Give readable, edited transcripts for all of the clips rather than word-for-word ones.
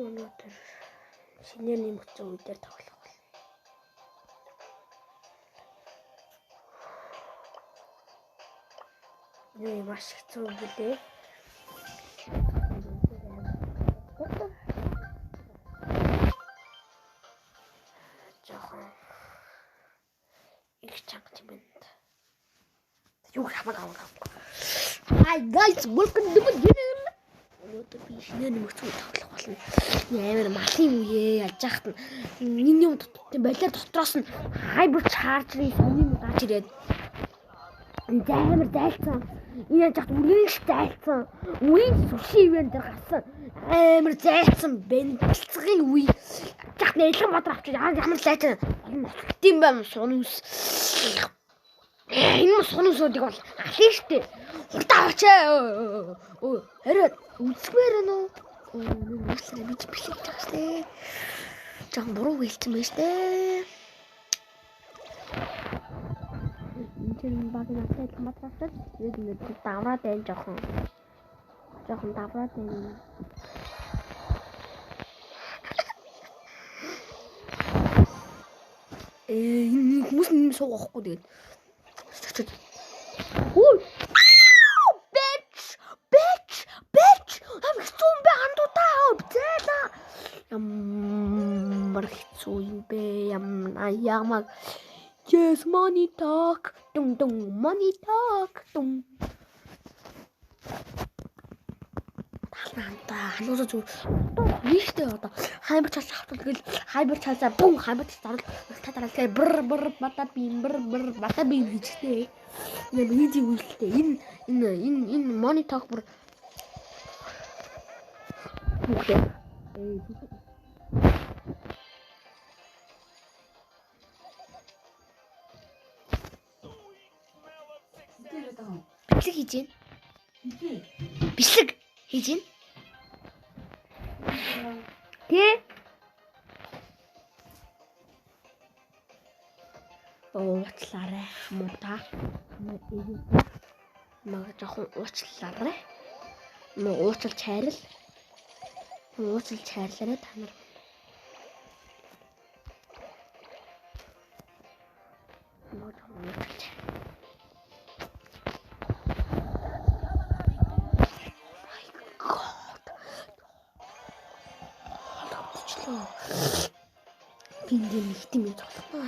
Өнөөдөр шинээр нэмэгдсэн үе дээр тоглох бол. Энэ маш хэцүү гэлээ. Жохон их чанга юм байна. Юу хамаагүй. Hi guys, welcome to my channel. Өнөөдөр би шинээр нэмэгдсэн үе тоглох болно. Амар малын үе яаж яахт энэ юм балиар дотроос нь хайбер чаржрын сони гарч ирээд амар зайлцсан. Энэ яаж яахт үргэлж зайлцсан. Үеийн сүши ивент дээр гарсан. Амар зайлцсан бэнтэлцгийн үе. Яг нэлгэн бодроо авчиж ямар зайтай тийм байм сонус. Энэ сонусуудыг бол алин штэ. Хурдаа очоо. Хараад үзмээр нөө. Үсрээ бич бэлэг тагшээ. Жан буруу хэлсэн байж тээ. Энд баг надад хамаатраад тэгээд давраад байна жоохон давраад байна. Энэ хүмүүс юм суугахгүй тэгээд. Ой. Bitch. I'm хэцүү бэ хандуудаа. Бзээла. Ямар хэцүү юм бэ? Ямар Yes, money talk. Money talk. Хануудаа зүр. Нийтдээ одоо хайбер чаас авах тэгэл хайбер чаасаа бум хайбер чаас орол татараа тэгээ бр бата би хийжтэй. Энэ видео үйлдэлтэй. Энэ money talk бүр Бэлэг хийж гин. Бэлэг хийж гин. Тэ? Уучлаарай хамуута. Мага жоохон уучлаарай. Уучлал чайрал. Уучлал чайрлаарай та нар. Пиндэ нэгтэм юм тоглоно.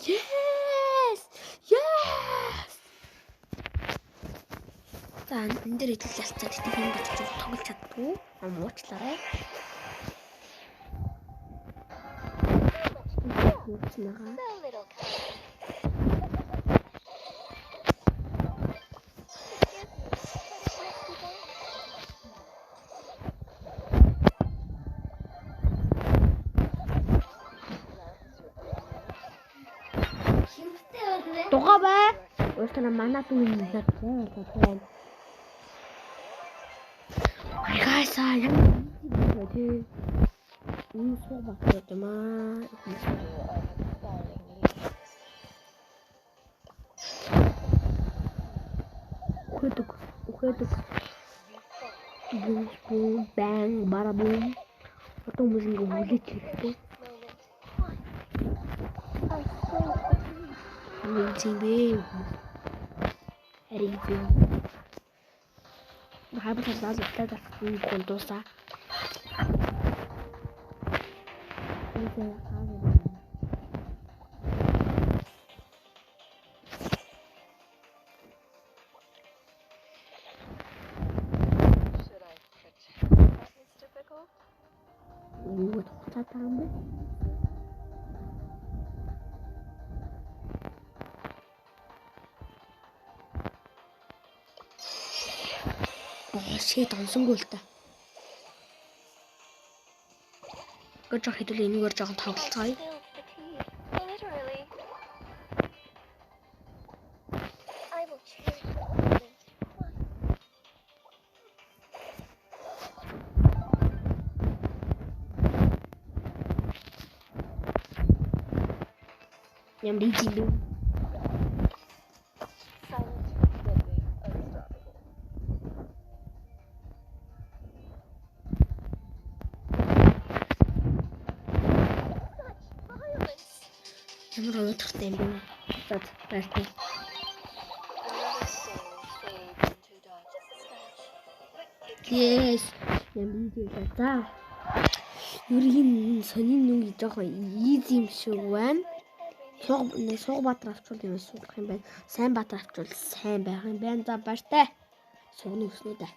Яаж. Yes. За энэ дээр идэл ялцаад итгэх юм батж тоглож чаддгүй. Уучлаарай. Дугаа бай. Уучлаарай манай дүү юм байна. Guys, I'm ready. I'm so bad, man. Uhetuk. Boom, bang, bada boom. Потом мы его вылетели. Тебе. Ребят. Хайбер чаас аваад контоса. Вот там. Шийд онсонгүй л та. Гож хэдүүл энэгээр жоохон тоглолцгоё. Ям дийдээ. Ямар уутгартай юм бэ? За баяртай. Yes. Юм дээ за. Юрийн сонин нүг жоохон easy юм шиг байна. Суг баатар авчвал юм суулгах юм байна. Сайн баатар авчвал сайн байх юм байна. За баяртай. Сугны өснөө дэ.